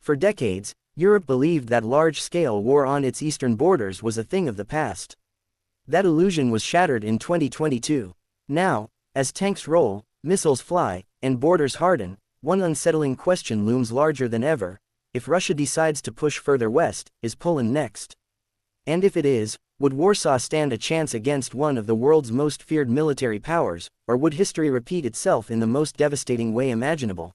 For decades, Europe believed that large-scale war on its eastern borders was a thing of the past. That illusion was shattered in 2022. Now, as tanks roll, missiles fly, and borders harden, one unsettling question looms larger than ever. If Russia decides to push further west, is Poland next? And if it is, would Warsaw stand a chance against one of the world's most feared military powers, or would history repeat itself in the most devastating way imaginable?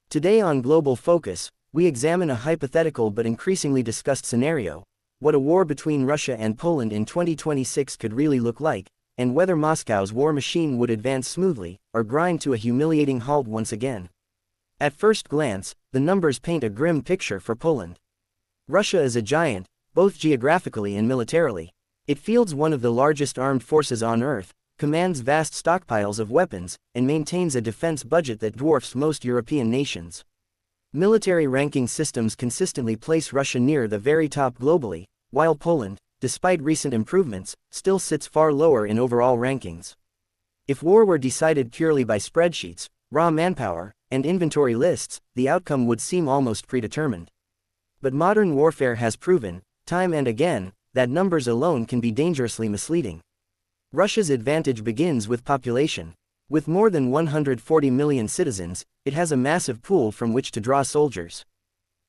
Today on Global Focus, we examine a hypothetical but increasingly discussed scenario: what a war between Russia and Poland in 2026 could really look like, and whether Moscow's war machine would advance smoothly, or grind to a humiliating halt once again. At first glance, the numbers paint a grim picture for Poland. Russia is a giant, both geographically and militarily. It fields one of the largest armed forces on Earth, commands vast stockpiles of weapons, and maintains a defense budget that dwarfs most European nations. Military ranking systems consistently place Russia near the very top globally, while Poland, despite recent improvements, still sits far lower in overall rankings. If war were decided purely by spreadsheets, raw manpower, and inventory lists, the outcome would seem almost predetermined. But modern warfare has proven, time and again, that numbers alone can be dangerously misleading. Russia's advantage begins with population. With more than 140 million citizens, it has a massive pool from which to draw soldiers.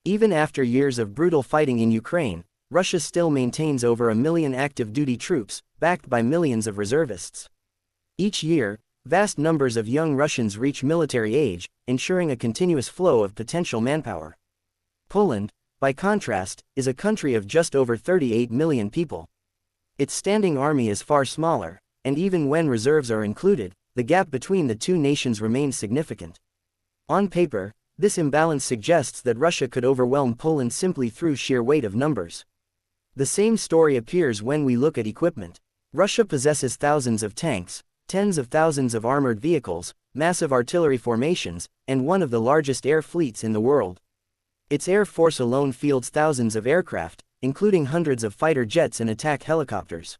Even after years of brutal fighting in Ukraine, Russia still maintains over 1 million active duty troops, backed by millions of reservists. Each year, vast numbers of young Russians reach military age, ensuring a continuous flow of potential manpower. Poland, by contrast, is a country of just over 38 million people. Its standing army is far smaller, and even when reserves are included, the gap between the two nations remains significant. On paper, this imbalance suggests that Russia could overwhelm Poland simply through sheer weight of numbers. The same story appears when we look at equipment. Russia possesses thousands of tanks, tens of thousands of armored vehicles, massive artillery formations, and one of the largest air fleets in the world. Its air force alone fields thousands of aircraft, including hundreds of fighter jets and attack helicopters.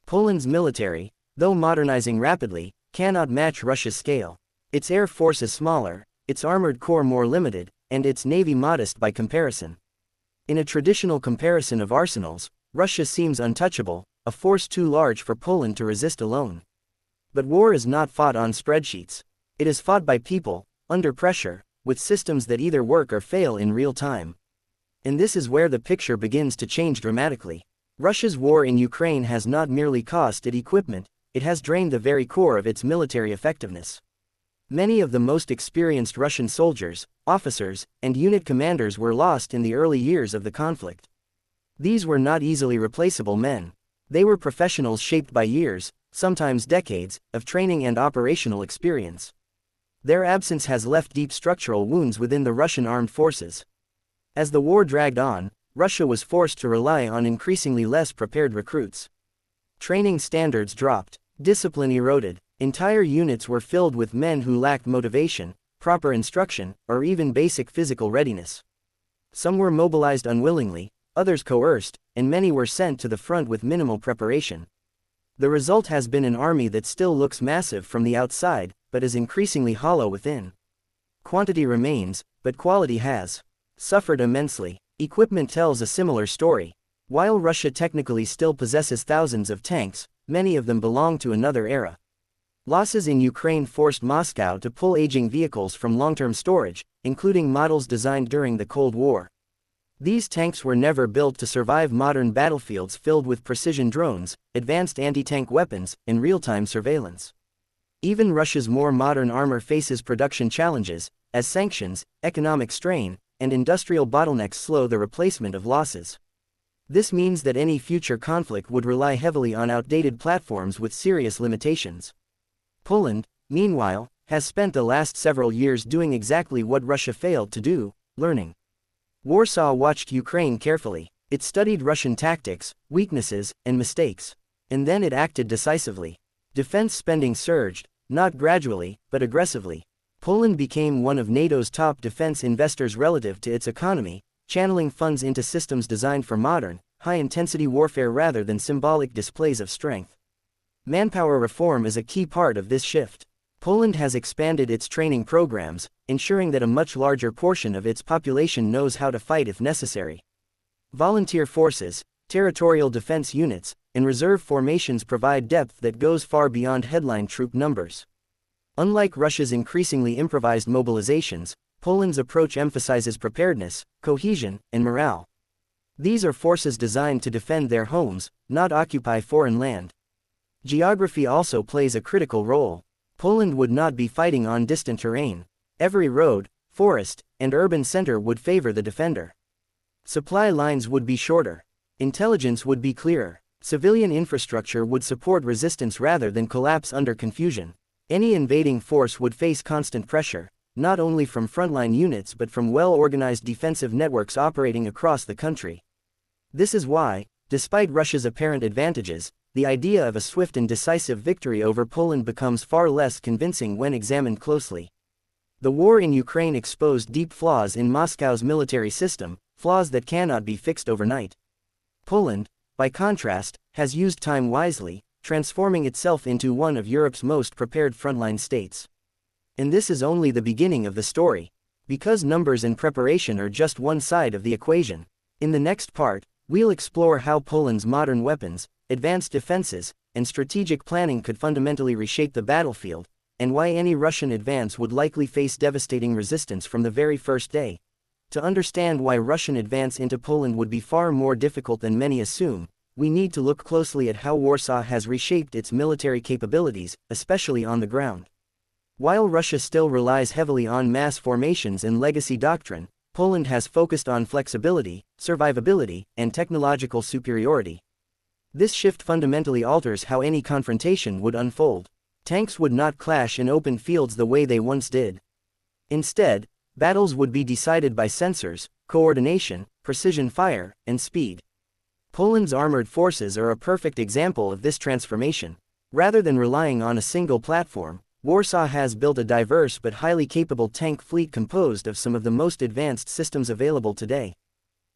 Poland's military, though modernizing rapidly, cannot match Russia's scale. Its air force is smaller, its armored corps more limited, and its navy modest by comparison. In a traditional comparison of arsenals, Russia seems untouchable, a force too large for Poland to resist alone. But war is not fought on spreadsheets. It is fought by people, under pressure, with systems that either work or fail in real time. And this is where the picture begins to change dramatically. Russia's war in Ukraine has not merely cost it equipment, it has drained the very core of its military effectiveness. Many of the most experienced Russian soldiers, officers, and unit commanders were lost in the early years of the conflict. These were not easily replaceable men. They were professionals shaped by years, sometimes decades, of training and operational experience. Their absence has left deep structural wounds within the Russian armed forces. As the war dragged on, Russia was forced to rely on increasingly less prepared recruits. Training standards dropped, discipline eroded, entire units were filled with men who lacked motivation, proper instruction, or even basic physical readiness. Some were mobilized unwillingly, others coerced, and many were sent to the front with minimal preparation. The result has been an army that still looks massive from the outside, but is increasingly hollow within. Quantity remains, but quality has suffered immensely. Equipment tells a similar story. While Russia technically still possesses thousands of tanks, many of them belong to another era. Losses in Ukraine forced Moscow to pull aging vehicles from long-term storage, including models designed during the Cold War. These tanks were never built to survive modern battlefields filled with precision drones, advanced anti-tank weapons, and real-time surveillance. Even Russia's more modern armor faces production challenges, as sanctions, economic strain, and industrial bottlenecks slow the replacement of losses. This means that any future conflict would rely heavily on outdated platforms with serious limitations. Poland, meanwhile, has spent the last several years doing exactly what Russia failed to do, learning. Warsaw watched Ukraine carefully. It studied Russian tactics, weaknesses, and mistakes. And then it acted decisively. Defense spending surged, not gradually, but aggressively. Poland became one of NATO's top defense investors relative to its economy, channeling funds into systems designed for modern, high-intensity warfare rather than symbolic displays of strength. Manpower reform is a key part of this shift. Poland has expanded its training programs, ensuring that a much larger portion of its population knows how to fight if necessary. Volunteer forces, territorial defense units, and reserve formations provide depth that goes far beyond headline troop numbers. Unlike Russia's increasingly improvised mobilizations, Poland's approach emphasizes preparedness, cohesion, and morale. These are forces designed to defend their homes, not occupy foreign land. Geography also plays a critical role. Poland would not be fighting on distant terrain. Every road, forest, and urban center would favor the defender. Supply lines would be shorter. Intelligence would be clearer. Civilian infrastructure would support resistance rather than collapse under confusion. Any invading force would face constant pressure, not only from frontline units but from well-organized defensive networks operating across the country. This is why, despite Russia's apparent advantages, the idea of a swift and decisive victory over Poland becomes far less convincing when examined closely. The war in Ukraine exposed deep flaws in Moscow's military system, flaws that cannot be fixed overnight. Poland, by contrast, has used time wisely, transforming itself into one of Europe's most prepared frontline states. And this is only the beginning of the story, because numbers and preparation are just one side of the equation. In the next part, we'll explore how Poland's modern weapons, advanced defenses, and strategic planning could fundamentally reshape the battlefield, and why any Russian advance would likely face devastating resistance from the very first day. To understand why Russian advance into Poland would be far more difficult than many assume, we need to look closely at how Warsaw has reshaped its military capabilities, especially on the ground. While Russia still relies heavily on mass formations and legacy doctrine, Poland has focused on flexibility, survivability, and technological superiority. This shift fundamentally alters how any confrontation would unfold. Tanks would not clash in open fields the way they once did. Instead, battles would be decided by sensors, coordination, precision fire, and speed. Poland's armored forces are a perfect example of this transformation. Rather than relying on a single platform, Warsaw has built a diverse but highly capable tank fleet composed of some of the most advanced systems available today.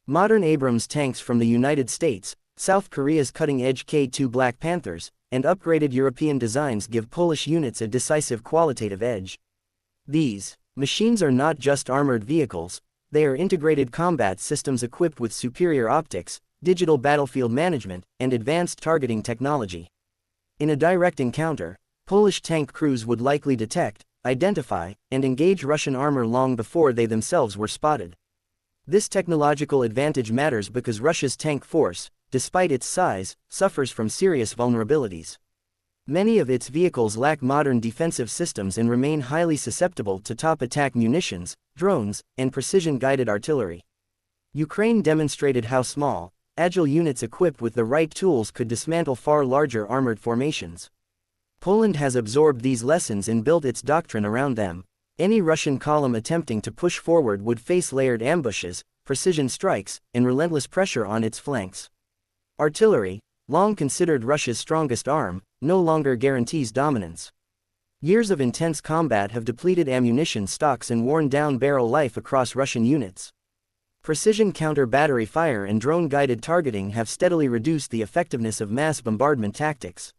Modern Abrams tanks from the United States, South Korea's cutting-edge K2 Black Panthers, and upgraded European designs give Polish units a decisive qualitative edge. These machines are not just armored vehicles, they are integrated combat systems equipped with superior optics, digital battlefield management, and advanced targeting technology. In a direct encounter, Polish tank crews would likely detect, identify, and engage Russian armor long before they themselves were spotted. This technological advantage matters because Russia's tank force, despite its size, suffers from serious vulnerabilities. Many of its vehicles lack modern defensive systems and remain highly susceptible to top-attack munitions, drones, and precision-guided artillery. Ukraine demonstrated how small, agile units equipped with the right tools could dismantle far larger armored formations. Poland has absorbed these lessons and built its doctrine around them. Any Russian column attempting to push forward would face layered ambushes, precision strikes, and relentless pressure on its flanks. Artillery, long considered Russia's strongest arm, no longer guarantees dominance. Years of intense combat have depleted ammunition stocks and worn down barrel life across Russian units. Precision counter-battery fire and drone-guided targeting have steadily reduced the effectiveness of mass bombardment tactics.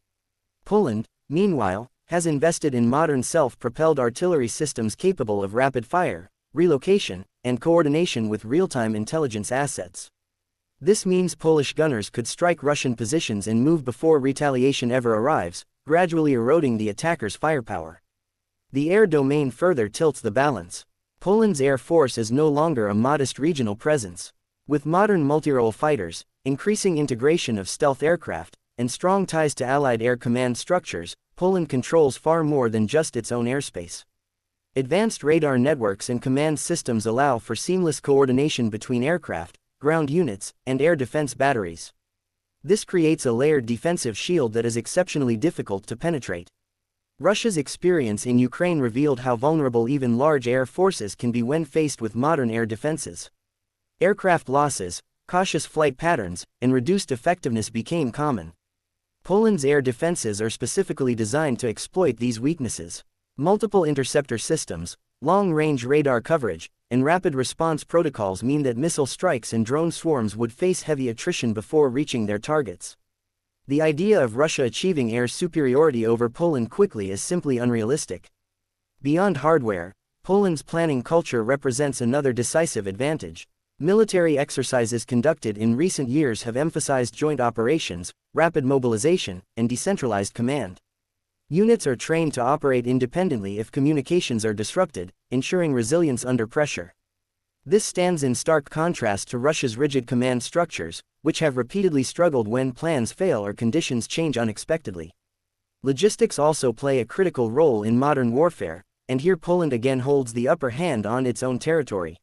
Poland, meanwhile, has invested in modern self-propelled artillery systems capable of rapid fire, relocation, and coordination with real-time intelligence assets. This means Polish gunners could strike Russian positions and move before retaliation ever arrives, gradually eroding the attacker's firepower. The air domain further tilts the balance. Poland's air force is no longer a modest regional presence. With modern multi-role fighters, increasing integration of stealth aircraft, and strong ties to Allied air command structures, Poland controls far more than just its own airspace. Advanced radar networks and command systems allow for seamless coordination between aircraft, ground units, and air defense batteries. This creates a layered defensive shield that is exceptionally difficult to penetrate. Russia's experience in Ukraine revealed how vulnerable even large air forces can be when faced with modern air defenses. Aircraft losses, cautious flight patterns, and reduced effectiveness became common. Poland's air defenses are specifically designed to exploit these weaknesses. Multiple interceptor systems, long-range radar coverage, and rapid response protocols mean that missile strikes and drone swarms would face heavy attrition before reaching their targets. The idea of Russia achieving air superiority over Poland quickly is simply unrealistic. Beyond hardware, Poland's planning culture represents another decisive advantage. Military exercises conducted in recent years have emphasized joint operations, rapid mobilization, and decentralized command. Units are trained to operate independently if communications are disrupted, ensuring resilience under pressure. This stands in stark contrast to Russia's rigid command structures, which have repeatedly struggled when plans fail or conditions change unexpectedly. Logistics also play a critical role in modern warfare, and here Poland again holds the upper hand on its own territory.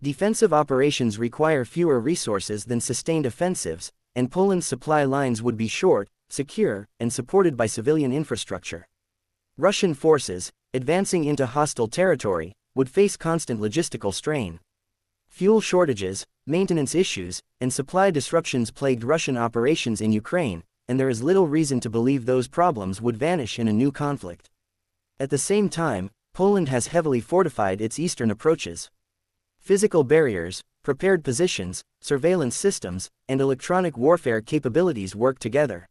Defensive operations require fewer resources than sustained offensives, and Poland's supply lines would be short, secure, and supported by civilian infrastructure. Russian forces, advancing into hostile territory, would face constant logistical strain. Fuel shortages, maintenance issues, and supply disruptions plagued Russian operations in Ukraine, and there is little reason to believe those problems would vanish in a new conflict. At the same time, Poland has heavily fortified its eastern approaches. Physical barriers, prepared positions, surveillance systems, and electronic warfare capabilities work together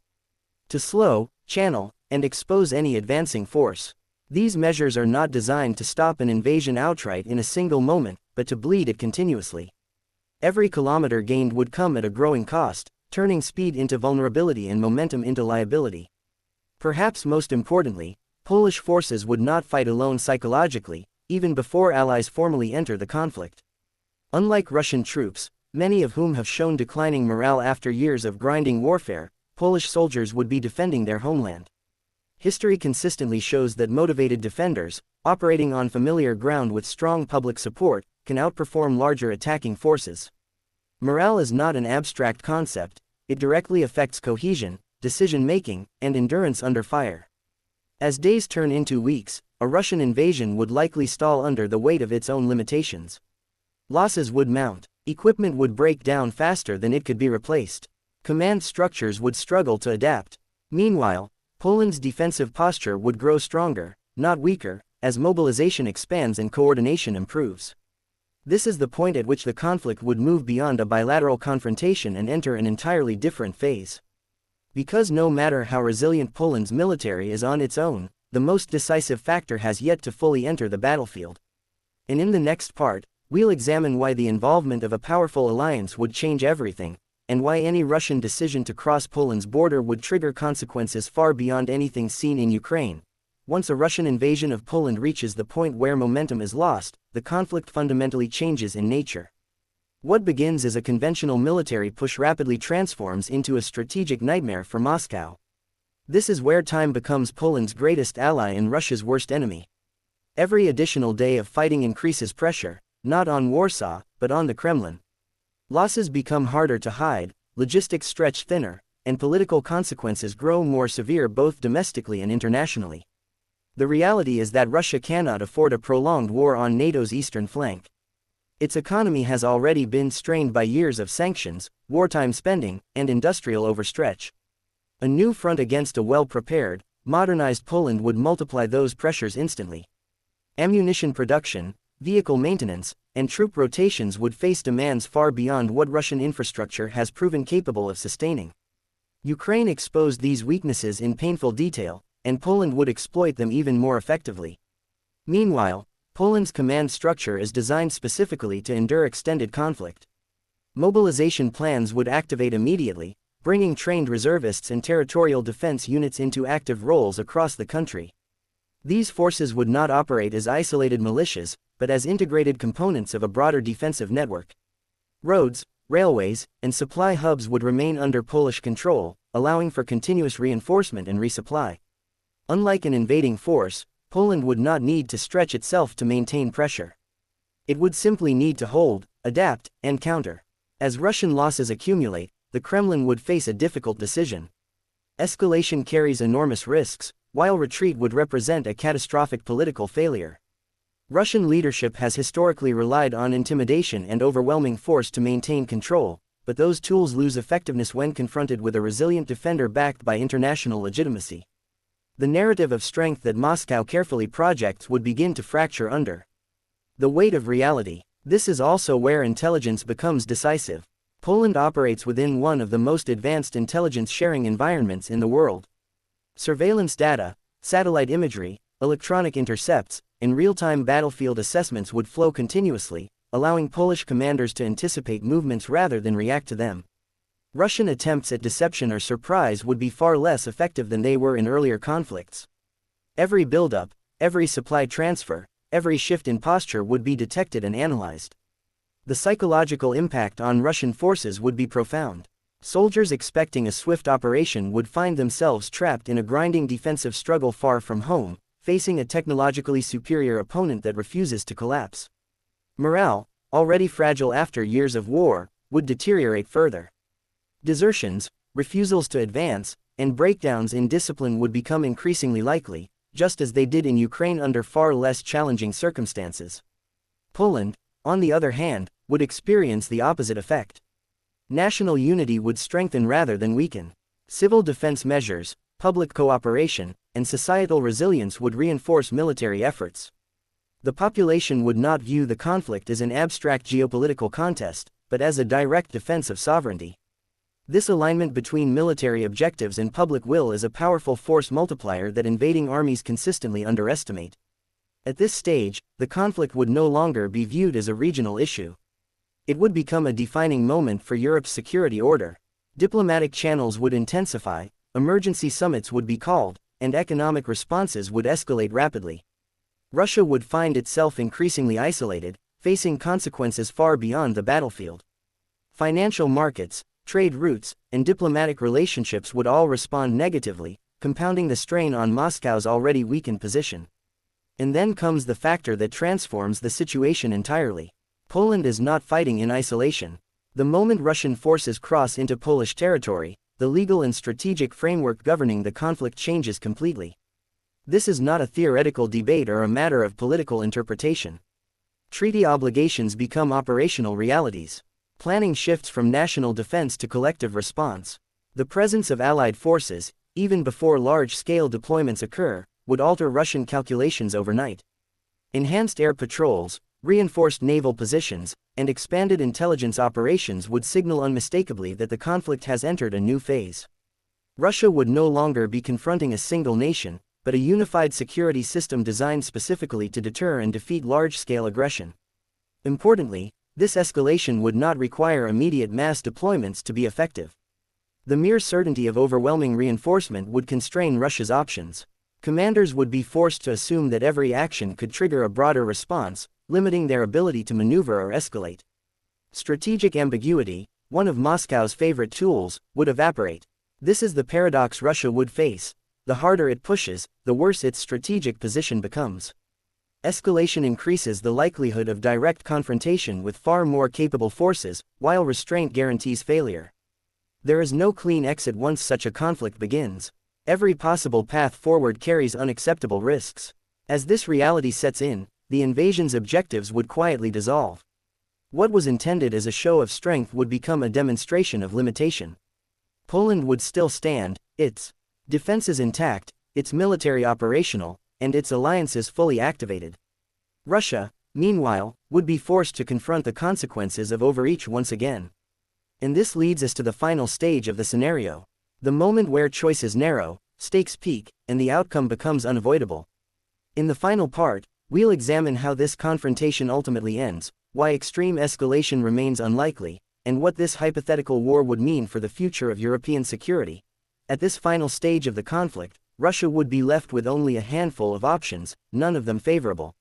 to slow, channel, and expose any advancing force. These measures are not designed to stop an invasion outright in a single moment, but to bleed it continuously. Every kilometer gained would come at a growing cost, turning speed into vulnerability and momentum into liability. Perhaps most importantly, Polish forces would not fight alone psychologically, even before allies formally enter the conflict. Unlike Russian troops, many of whom have shown declining morale after years of grinding warfare, Polish soldiers would be defending their homeland. History consistently shows that motivated defenders, operating on familiar ground with strong public support, can outperform larger attacking forces. Morale is not an abstract concept, it directly affects cohesion, decision-making, and endurance under fire. As days turn into weeks, a Russian invasion would likely stall under the weight of its own limitations. Losses would mount, equipment would break down faster than it could be replaced. Command structures would struggle to adapt. Meanwhile, Poland's defensive posture would grow stronger, not weaker, as mobilization expands and coordination improves. This is the point at which the conflict would move beyond a bilateral confrontation and enter an entirely different phase. Because no matter how resilient Poland's military is on its own, the most decisive factor has yet to fully enter the battlefield. And in the next part, we'll examine why the involvement of a powerful alliance would change everything, and why any Russian decision to cross Poland's border would trigger consequences far beyond anything seen in Ukraine. Once a Russian invasion of Poland reaches the point where momentum is lost, the conflict fundamentally changes in nature. What begins as a conventional military push rapidly transforms into a strategic nightmare for Moscow. This is where time becomes Poland's greatest ally and Russia's worst enemy. Every additional day of fighting increases pressure, not on Warsaw, but on the Kremlin. Losses become harder to hide, logistics stretch thinner, and political consequences grow more severe both domestically and internationally. The reality is that Russia cannot afford a prolonged war on NATO's eastern flank. Its economy has already been strained by years of sanctions, wartime spending, and industrial overstretch. A new front against a well-prepared, modernized Poland would multiply those pressures instantly. Ammunition production, vehicle maintenance, and troop rotations would face demands far beyond what Russian infrastructure has proven capable of sustaining. Ukraine exposed these weaknesses in painful detail, and Poland would exploit them even more effectively. Meanwhile, Poland's command structure is designed specifically to endure extended conflict. Mobilization plans would activate immediately, bringing trained reservists and territorial defense units into active roles across the country. These forces would not operate as isolated militias, but as integrated components of a broader defensive network. Roads, railways, and supply hubs would remain under Polish control, allowing for continuous reinforcement and resupply. Unlike an invading force, Poland would not need to stretch itself to maintain pressure. It would simply need to hold, adapt, and counter. As Russian losses accumulate, the Kremlin would face a difficult decision. Escalation carries enormous risks, while retreat would represent a catastrophic political failure. Russian leadership has historically relied on intimidation and overwhelming force to maintain control, but those tools lose effectiveness when confronted with a resilient defender backed by international legitimacy. The narrative of strength that Moscow carefully projects would begin to fracture under the weight of reality. This is also where intelligence becomes decisive. Poland operates within one of the most advanced intelligence-sharing environments in the world. Surveillance data, satellite imagery, electronic intercepts, and real-time battlefield assessments would flow continuously, allowing Polish commanders to anticipate movements rather than react to them. Russian attempts at deception or surprise would be far less effective than they were in earlier conflicts. Every buildup, every supply transfer, every shift in posture would be detected and analyzed. The psychological impact on Russian forces would be profound. Soldiers expecting a swift operation would find themselves trapped in a grinding defensive struggle far from home, facing a technologically superior opponent that refuses to collapse. Morale, already fragile after years of war, would deteriorate further. Desertions, refusals to advance, and breakdowns in discipline would become increasingly likely, just as they did in Ukraine under far less challenging circumstances. Poland, on the other hand, would experience the opposite effect. National unity would strengthen rather than weaken. Civil defense measures, public cooperation, and societal resilience would reinforce military efforts. The population would not view the conflict as an abstract geopolitical contest, but as a direct defense of sovereignty. This alignment between military objectives and public will is a powerful force multiplier that invading armies consistently underestimate. At this stage, the conflict would no longer be viewed as a regional issue. It would become a defining moment for Europe's security order. Diplomatic channels would intensify, emergency summits would be called, and economic responses would escalate rapidly. Russia would find itself increasingly isolated, facing consequences far beyond the battlefield. Financial markets, trade routes, and diplomatic relationships would all respond negatively, compounding the strain on Moscow's already weakened position. And then comes the factor that transforms the situation entirely. Poland is not fighting in isolation. The moment Russian forces cross into Polish territory, the legal and strategic framework governing the conflict changes completely. This is not a theoretical debate or a matter of political interpretation. Treaty obligations become operational realities. Planning shifts from national defense to collective response. The presence of Allied forces, even before large-scale deployments occur, would alter Russian calculations overnight. Enhanced air patrols, reinforced naval positions, and expanded intelligence operations would signal unmistakably that the conflict has entered a new phase. Russia would no longer be confronting a single nation, but a unified security system designed specifically to deter and defeat large-scale aggression. Importantly, this escalation would not require immediate mass deployments to be effective. The mere certainty of overwhelming reinforcement would constrain Russia's options. Commanders would be forced to assume that every action could trigger a broader response, limiting their ability to maneuver or escalate. Strategic ambiguity, one of Moscow's favorite tools, would evaporate. This is the paradox Russia would face. The harder it pushes, the worse its strategic position becomes. Escalation increases the likelihood of direct confrontation with far more capable forces, while restraint guarantees failure. There is no clean exit once such a conflict begins. Every possible path forward carries unacceptable risks. As this reality sets in, the invasion's objectives would quietly dissolve. What was intended as a show of strength would become a demonstration of limitation. Poland would still stand, its defenses intact, its military operational, and its alliances fully activated. Russia, meanwhile, would be forced to confront the consequences of overreach once again. And this leads us to the final stage of the scenario. The moment where choices narrow, stakes peak, and the outcome becomes unavoidable. In the final part, we'll examine how this confrontation ultimately ends, why extreme escalation remains unlikely, and what this hypothetical war would mean for the future of European security. At this final stage of the conflict, Russia would be left with only a handful of options, none of them favorable.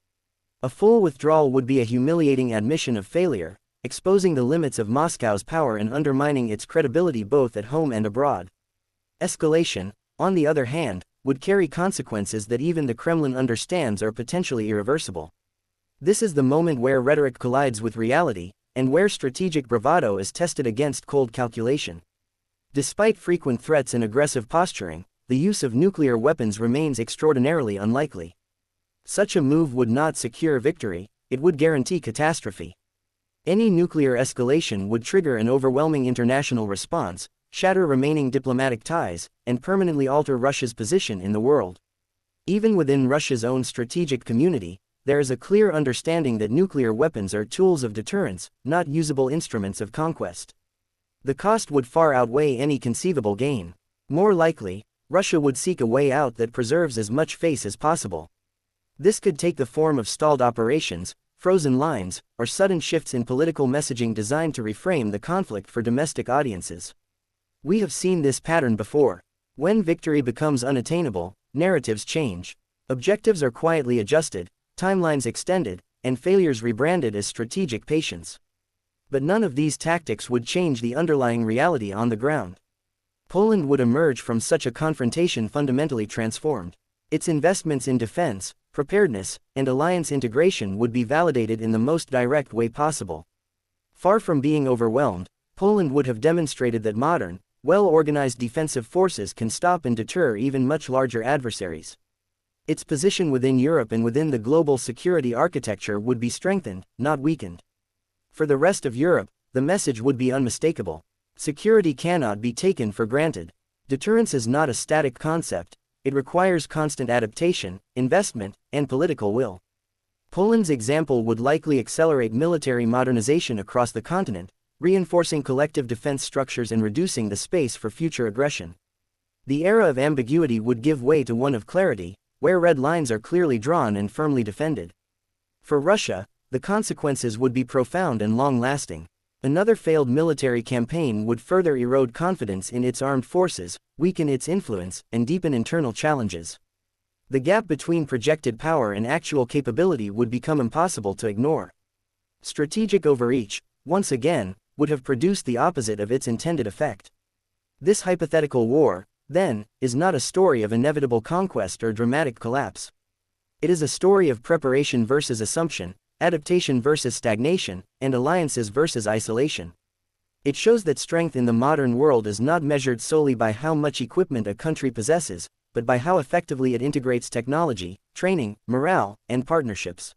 A full withdrawal would be a humiliating admission of failure, exposing the limits of Moscow's power and undermining its credibility both at home and abroad. Escalation, on the other hand, would carry consequences that even the Kremlin understands are potentially irreversible. This is the moment where rhetoric collides with reality, and where strategic bravado is tested against cold calculation. Despite frequent threats and aggressive posturing, the use of nuclear weapons remains extraordinarily unlikely. Such a move would not secure victory, it would guarantee catastrophe. Any nuclear escalation would trigger an overwhelming international response, shatter remaining diplomatic ties, and permanently alter Russia's position in the world. Even within Russia's own strategic community, there is a clear understanding that nuclear weapons are tools of deterrence, not usable instruments of conquest. The cost would far outweigh any conceivable gain. More likely, Russia would seek a way out that preserves as much face as possible. This could take the form of stalled operations, frozen lines, or sudden shifts in political messaging designed to reframe the conflict for domestic audiences. We have seen this pattern before. When victory becomes unattainable, narratives change. Objectives are quietly adjusted, timelines extended, and failures rebranded as strategic patience. But none of these tactics would change the underlying reality on the ground. Poland would emerge from such a confrontation fundamentally transformed. Its investments in defense, preparedness, and alliance integration would be validated in the most direct way possible. Far from being overwhelmed, Poland would have demonstrated that modern, well-organized defensive forces can stop and deter even much larger adversaries. Its position within Europe and within the global security architecture would be strengthened, not weakened. For the rest of Europe, the message would be unmistakable. Security cannot be taken for granted. Deterrence is not a static concept. It requires constant adaptation, investment, and political will. Poland's example would likely accelerate military modernization across the continent, reinforcing collective defense structures and reducing the space for future aggression. The era of ambiguity would give way to one of clarity, where red lines are clearly drawn and firmly defended. For Russia, the consequences would be profound and long-lasting. Another failed military campaign would further erode confidence in its armed forces, weaken its influence, and deepen internal challenges. The gap between projected power and actual capability would become impossible to ignore. Strategic overreach, once again, would have produced the opposite of its intended effect. This hypothetical war, then, is not a story of inevitable conquest or dramatic collapse. It is a story of preparation versus assumption, adaptation versus stagnation, and alliances versus isolation. It shows that strength in the modern world is not measured solely by how much equipment a country possesses, but by how effectively it integrates technology, training, morale, and partnerships.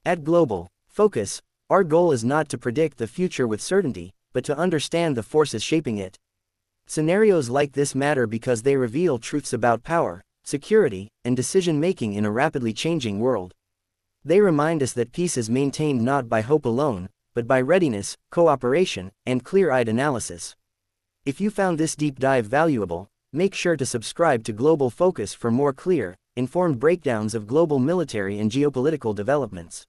At Global Focus, our goal is not to predict the future with certainty, but to understand the forces shaping it. Scenarios like this matter because they reveal truths about power, security, and decision-making in a rapidly changing world. They remind us that peace is maintained not by hope alone, but by readiness, cooperation, and clear-eyed analysis. If you found this deep dive valuable, make sure to subscribe to Global Focus for more clear, informed breakdowns of global military and geopolitical developments.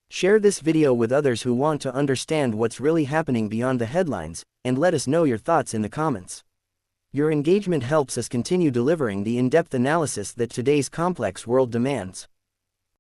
Share this video with others who want to understand what's really happening beyond the headlines, and let us know your thoughts in the comments. Your engagement helps us continue delivering the in-depth analysis that today's complex world demands.